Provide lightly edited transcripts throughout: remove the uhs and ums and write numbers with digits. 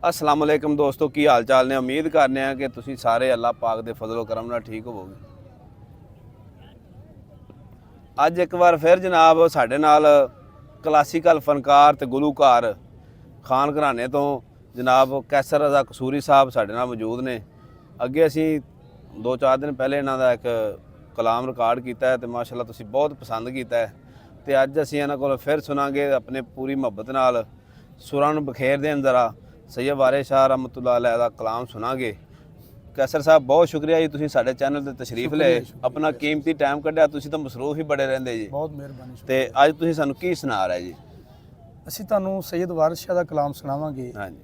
अस्सलाम वालेकुम दोस्तों, की हाल चाल ने। उम्मीद करने कि तुसी सारे अल्लाह पाक दे फजलो करम नाल ठीक होवोगे। अज एक बार फिर जनाब साडे नाल क्लासिकल फनकार ते गुलूकार खान घराने तो जनाब कैसर रज़ा कसूरी साहब साडे नाल मौजूद ने। अगे असी 2-4 दिन पहले इन्हां दा एक कलाम रिकॉर्ड किया है तो माशाअल्लाह तुसी बहुत पसंद किया है। तो अज असी इन्हां कोलों फिर सुनांगे अपने पूरी मुहब्बत नाल सुरां नूं बखेर देण जरा सैयद वारिस शाह रहमतुल्लाह अलैह दा कलाम सुनांगे। कैसर साहब बहुत शुक्रिया जी, तुसीं साडे चैनल ते तशरीफ ले, अपना कीमती टाइम कढ़िया। तुसीं तो मसरूफ ही बड़े रहिंदे जी। बहुत मेहरबानी। ते अज तुसीं सानूं की सुना रहे जी? ਅਸੀਂ ਤੁਹਾਨੂੰ सैयद वारिस शाह ਦਾ ਕਲਾਮ ਸੁਣਾਵਾਂਗੇ। हाँ जी।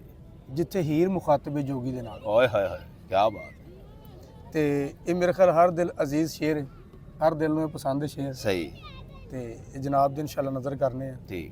ਜਿੱਥੇ ਹੀਰ ਮੁਖਾਤਬ ਜੋਗੀ ਦੇ ਨਾਲ। ओए हाय हाय क्या बात। ਤੇ ਇਹ ਮੇਰੇ ਖਿਆਲ ਹਰ ਦਿਲ ਅਜ਼ੀਜ਼ ਸ਼ੇਰ, ਹਰ ਦਿਲ ਨੂੰ ਪਸੰਦ ਸ਼ੇਰ। सही। ਤੇ ਇਹ ਜਨਾਬ ਦੇ ਇਨਸ਼ਾਅੱਲਾ ਨਜ਼ਰ ਕਰਨੇ ਆ। ठीक।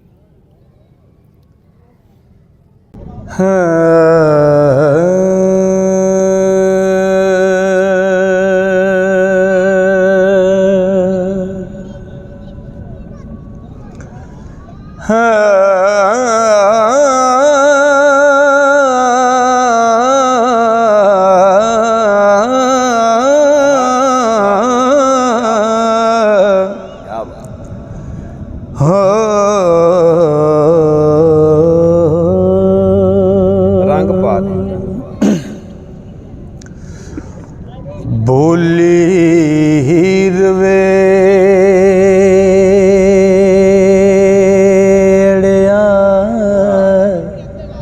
रंग पा दे। बोली हीर वेड़िया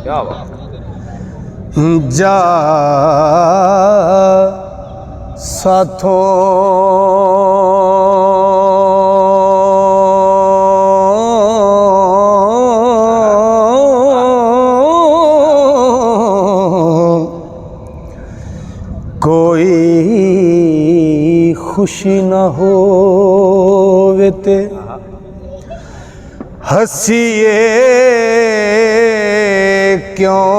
क्या बात। जा साथों कोई खुशी न होवे ते हसीए क्यों।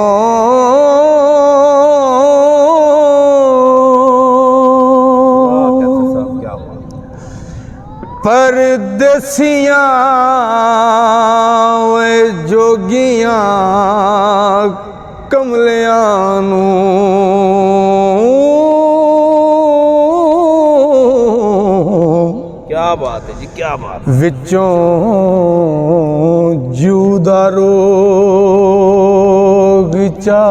परदेसियां वे जोगियां कमलियां नूं क्या बात है जी, क्या बात। विचों जूदा रोग चा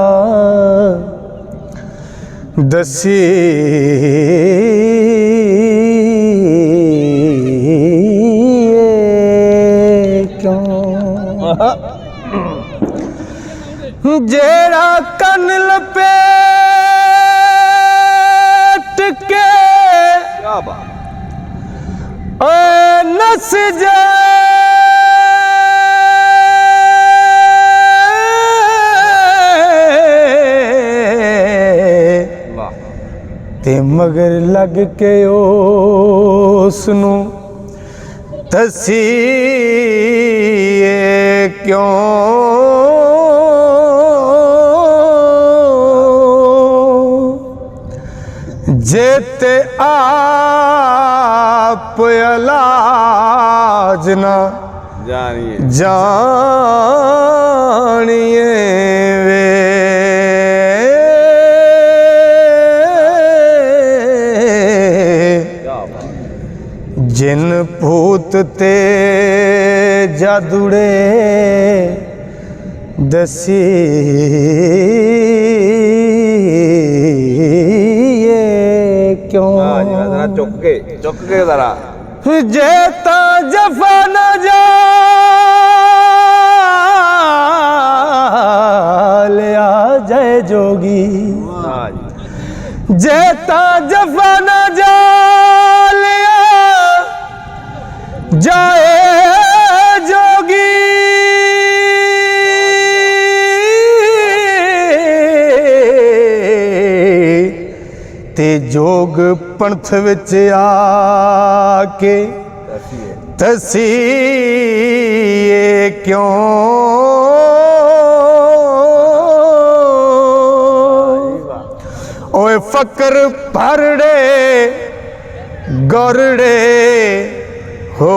दसी क्यों। जेड़ा कन लपेट के क्या बात। नस जा ते मगर लग के उसनू दसी क्यों। जेते आप इलाज ना जानिए वे जिन भूत ते जादूड़े दसी क्यों। चुक के जरा जेता जफा न जा लिया जय जोगी। जेता जफा न जा लिया जाए जोगी। ते जोग पंथ विच आके तसी क्यों। ओए फकर भरड़े गौरड़े हो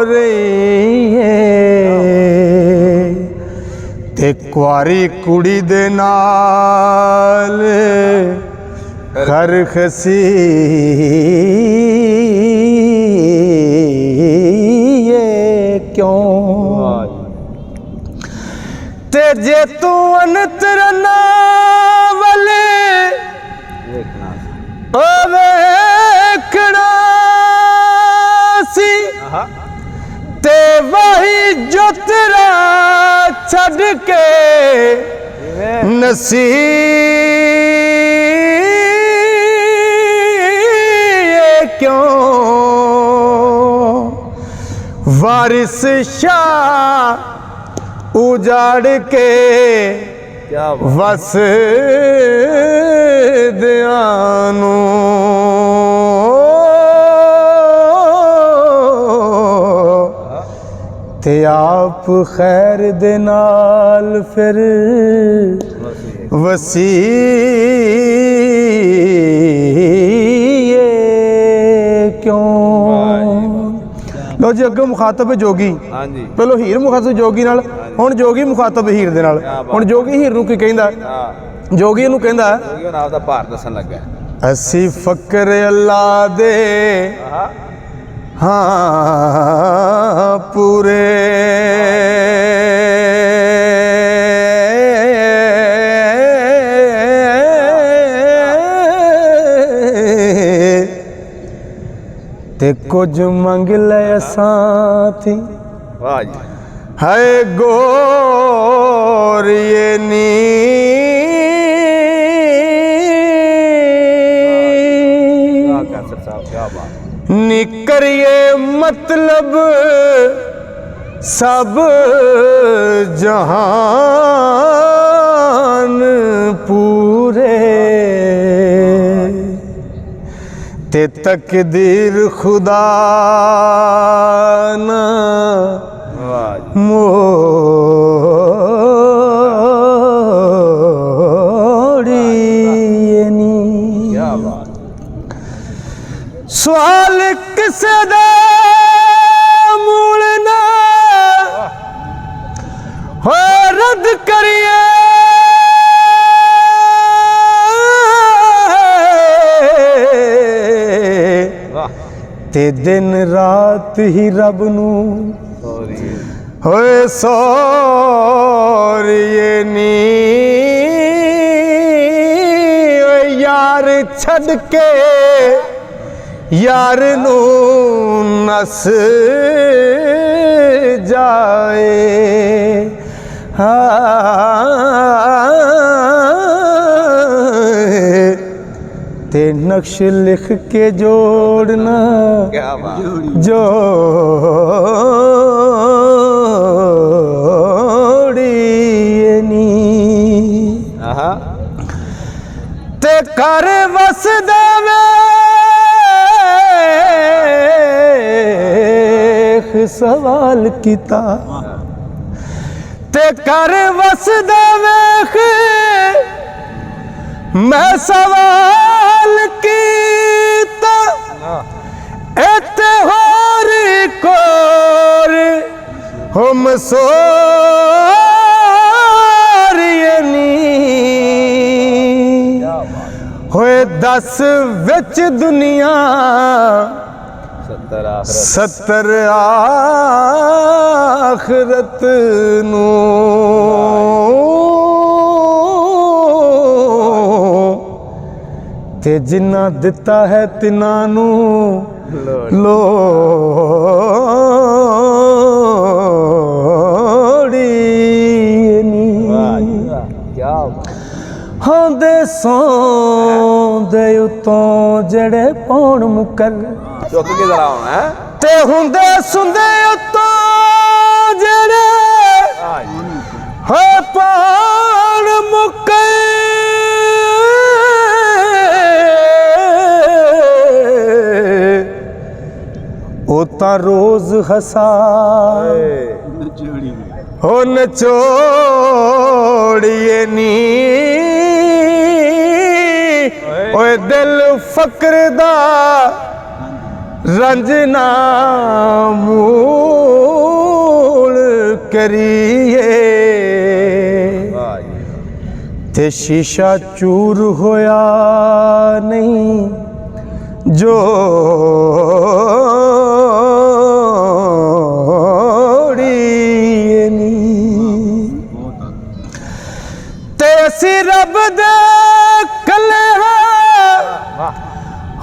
रही है ਇੱਕ ਵਾਰੀ ਕੁੜੀ ਦੇ ਨਾਲ ਖਰਖਸੀ ਕਿਉਂ ਤੇ ਜੇ ਤੂੰ ਅੰਤਰਨਾ ਵਾਲੇ ਵੇਖਣਾ ਸੀ ਤੇ ਵਹੀ ਜੋ ਤੇਰਾ ਛੱਡ ਕੇ ਨਸੀ क्यों वारिस शाह उजाड़ के वस दियानू ते आप खैर दे नाल फिर वसी लो जी अगे मुखातब है जोगी पहलो हीर मुखातब जोगी नाल हुण जोगी मुखातब हीर दे नाल हुण जोगी हीर नूं की कहंदा जोगी नूं कहंदा नाम दा भार दसन लगा असी फकर अल्लाह दे हाँ पूरे ते कुछ मंग ले साथी वाह जी है गोर ये नी निकर ये मतलब सब जहान पूरे ते तकदीर खुदा ना मोड़ी सवाल किसे दा मूलना हो रद्द करिए ते दिन रात ही रब नू होए सोरिए नी यार छड़ के यार नू नस जाए ते नक्श लिख के जोड़ना जोड़िए ते कर वस देवे सवाल किता ते कर वस देवेख मैं सवाल कीता एते होर कोर हम सोरियनी होए 10 विच दुनिया 70 आखरत नू ते जिन्ना दिता है तिना नू लोड़ीनी होंदे सौंदे उतों जड़े पौण मुकर चुक के जरा होना है ते हुंदे सुंदे उतो जड़े हो पाण मुके ओता रोज हसा हो नचोड़िए नी ओए दिल फकर दा रंजना मूल करिए ਤੇ ਸ਼ੀਸ਼ਾ ਚੂਰ ਹੋਇਆ ਨਹੀਂ ਜੋੜੀਏ ਨੀ ਤੇ ਅਸੀਂ ਰੱਬ ਦੇ ਕੱਲੇ ਹਾਂ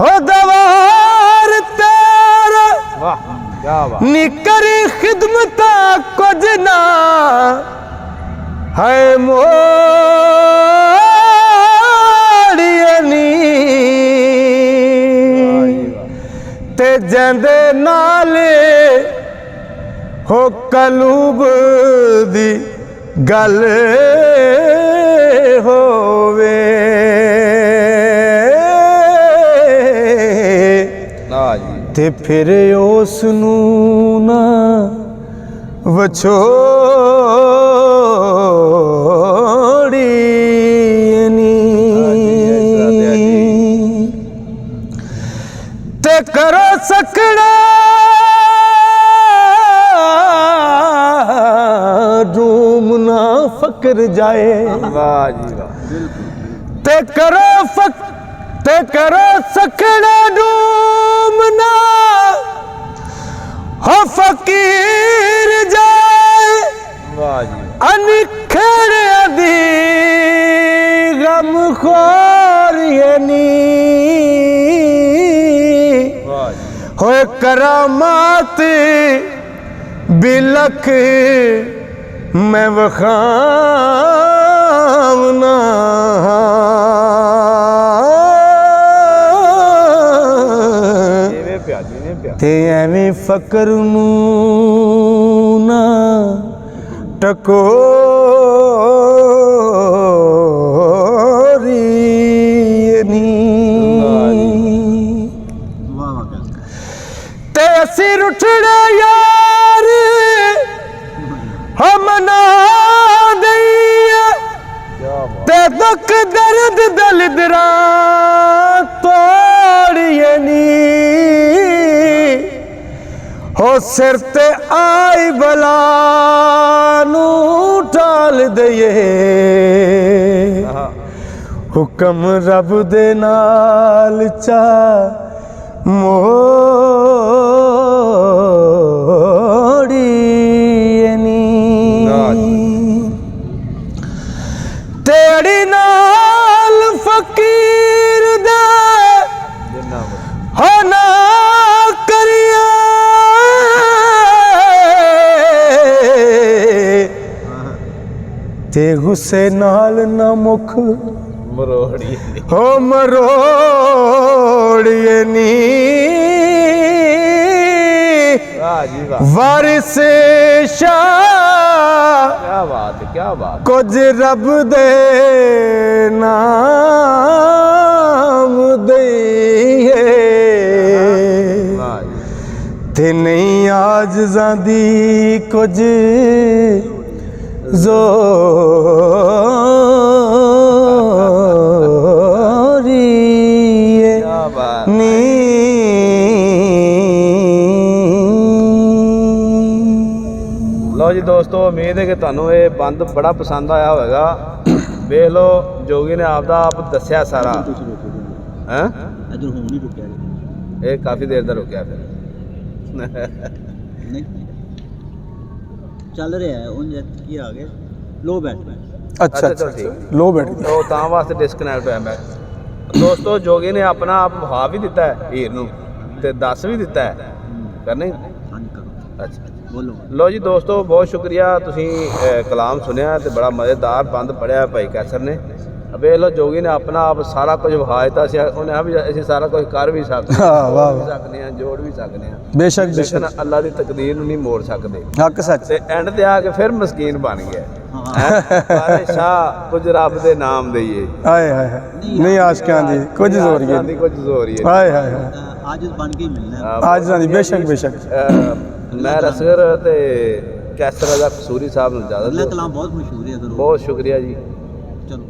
ਹੋ ਦਵਾਰ ਤੇਰਾ ਵਾਹ ਕੀ ਬਾਤ ਨੀ ਕਰੀ ਖਿਦਮਤਾਂ ਕੁਝ ਨਾ ਹੈ ਮੋੜੀਏ ਨੀ ਤੇ ਜਾਂਦੇ ਨਾਲ ਹੋ ਕਲੂਬ ਦੀ ਗੱਲ ਹੋਵੇ ਨਾ ਜੀ ਤੇ ਫਿਰ ਉਸ ਨੂੰ ਨਾ ਵਿਛੋੜੀਏ ਨੀ ਤੇ ਕਰੋ ਸਕੜਾ ਰੂਮ ਨਾ ਫਕਰ ਜਾਏ ਵਾਹ ਜੀ ਵਾਹ ਤੇ ਕਰੋ ਸਕੜਾ ਰੂਮ ਨਾ ਹੋ ਫਕੀਰ ਜਾਏ ਵਾਹ ਜੀ ਅਨਖੜਿਆਂ ਦੀ ਗਮ ਖੋਰੀਏ ਨੀ ਵਾਹ ਜੀ ਹੋਏ ਕਰਾਮਾਤ ਬਿਲਖ ਮੈਂ ਵਖਾਵਨਾ ਜਿਵੇਂ ਪਿਆ ਜਿਵੇਂ ਪਿਆ ਤੇ ਐਵੇਂ ਫਕਰ ਨੂੰ ਨਾ ਟਕੋਰੀਏ ਨੀ ਤੇ ਅਸੀਂ ਰੁੱਠੜੇ ਯਾਰ ਹਮ ਨਾ ਦਈਏ ਕੀ ਬਾਤ ਤੇ ਦੁੱਖ ਦਰਦ ਦਿਲ ਦਰਾ ਤੋੜੀਏ ਨੀ ਹੋ ਸਿਰ ਤੇ ਆਈ ਬਲਾ ਨੂੰ ਟਾਲ ਦਈਏ ਹੁਕਮ ਰੱਬ ਦੇ ਨਾਲ ਚਾ ਮੋੜੀਏ ਨੀ ਤੇਰੀ ਨਾਲ ਫਕੀਰ ਦਾ ਜਿੰਨਾ ਹੋ ਨਾ ਕਰਿਆ ਤੇ ਗੁੱਸੇ ਨਾਲ ਨਾ ਮੁਖ ਮਰੋੜੀ ਹੋ ਮਰੋੜੀਏ ਨੀ ਵਾਹ ਜੀ ਵਾਹ ਵਾਰਿਸ ਸ਼ਾਹ ਕੀ ਬਾਤ ਕੀ ਬਾਤ ਕੁਝ ਰੱਬ ਦੇ ਨਾਮ ਦਈਏ ਵਾਹ ਜੀ ਤੇ ਨਹੀਂ ਆਜਜ਼ਾਂ ਦੀ ਕੁਝ ਜ਼ੋਰੀਏ ਕੀ ਬਾਤ ਨੀ ਲਓ ਜੀ ਦੋਸਤੋ ਉਮੀਦ ਹੈ ਕਿ ਤੁਹਾਨੂੰ ਇਹ ਬੰਦ ਬੜਾ ਪਸੰਦ ਆਇਆ ਹੋਵੇਗਾ ਵੇਖ ਲਓ ਜੋਗੀ ਨੇ ਆਪਦਾ ਆਪ ਦੱਸਿਆ ਸਾਰਾ ਹੈ ਇਧਰ ਹੁਣ ਨਹੀਂ ਰੁਕਿਆ ਇਹ ਕਾਫੀ ਦੇਰ ਦਾ ਰੁਕਿਆ ਫਿਰ ਨਹੀਂ ਚੱਲ ਰਿਹਾ ਹੈ ਉਂਝ ਕੀ ਆ ਗਿਆ ਲੋ ਬੈਟ ਅੱਛਾ ਚਲੋ ਅੱਛਾ ਠੀਕ ਲੋ ਬੈਠ ਉਹ ਤਾਂ ਵਾਸਤੇ ਡਿਸਕਨੈਕਟ ਹੋਇਆ ਮੈਂ ਦੋਸਤੋ ਜੋਗੀ ਨੇ ਆਪਣਾ ਆਪ ਵਹਾ ਵੀ ਦਿੱਤਾ ਹੈ ਹੀਰ ਨੂੰ ਤੇ ਦੱਸ ਵੀ ਦਿੱਤਾ ਹੈ ਕਰਨੇ ਹਾਂਜੀ ਕਰੋ ਅੱਛਾ ਬੋਲੋ ਲੋ ਜੀ ਦੋਸਤੋ ਬਹੁਤ ਸ਼ੁਕਰੀਆ ਤੁਸੀਂ ਕਲਾਮ ਸੁਣਿਆ ਤੇ ਬੜਾ ਮਜ਼ੇਦਾਰ ਬੰਦ ਪੜਿਆ ਭਾਈ ਕੈਸਰ ਨੇ ਵੇਖ ਲਓ ਜੋਗੀ ਨੇ ਆਪਣਾ ਆਪ ਸਾਰਾ ਕੁਝ ਵਿਖਾ ਦਿੱਤਾ ਸੀ ਉਹਨੇ ਆ ਵੀ ਅਸੀਂ ਸਾਰਾ ਕੁਝ ਕਰ ਵੀ ਸਕਦੇ ਹਾਂ, ਵਾਹ, ਵੀ ਸਕਦੇ ਹਾਂ ਜੋੜ ਵੀ ਸਕਦੇ ਹਾਂ ਬੇਸ਼ੱਕ ਲੇਕਿਨ ਬੇਸ਼ੱਕ ਅੱਲਾ ਦੀ ਤਕਦੀਰ ਨੂੰ ਨਹੀਂ ਮੋੜ ਸਕਦੇ ਹੱਕ ਸੱਚ ਤੇ ਐਂਡ ਤੇ ਆ ਕੇ ਫਿਰ ਮਸਕੀਨ ਬਣ ਗਿਆ ਪਰ ਸ਼ਾਹ ਕੁਝ ਰੱਬ ਦੇ ਨਾਮ ਦਈਏ ਆਏ ਹਾਏ ਹਾਏ ਨਹੀਂ ਆਸ਼ਕਾਂ ਦੀ ਕੁਝ ਜ਼ੋਰੀਏ ਦੀ ਕੁਝ ਜ਼ੋਰੀਏ ਆਏ ਹਾਏ ਹਾਏ ਅੱਜ ਬਣ ਕੇ ਹੀ ਮਿਲਣਾ ਹੈ। ਅੱਜ ਦੀ ਬੇਸ਼ੱਕ ਬੇਸ਼ੱਕ ਮੈਂ ਰਸਗਰ ਤੇ ਕੈਸਰ ਦਾ ਕਸੂਰੀ ਸਾਹਿਬ ਨੂੰ ਅਗਲਾ ਜ਼ਿਆਦਾ ਕਲਾਮ ਬਹੁਤ ਮਸ਼ਹੂਰ ਹੈ ਅਗਰ ਬਹੁਤ ਸ਼ੁਕਰੀਆ ਜੀ ਚਲੋ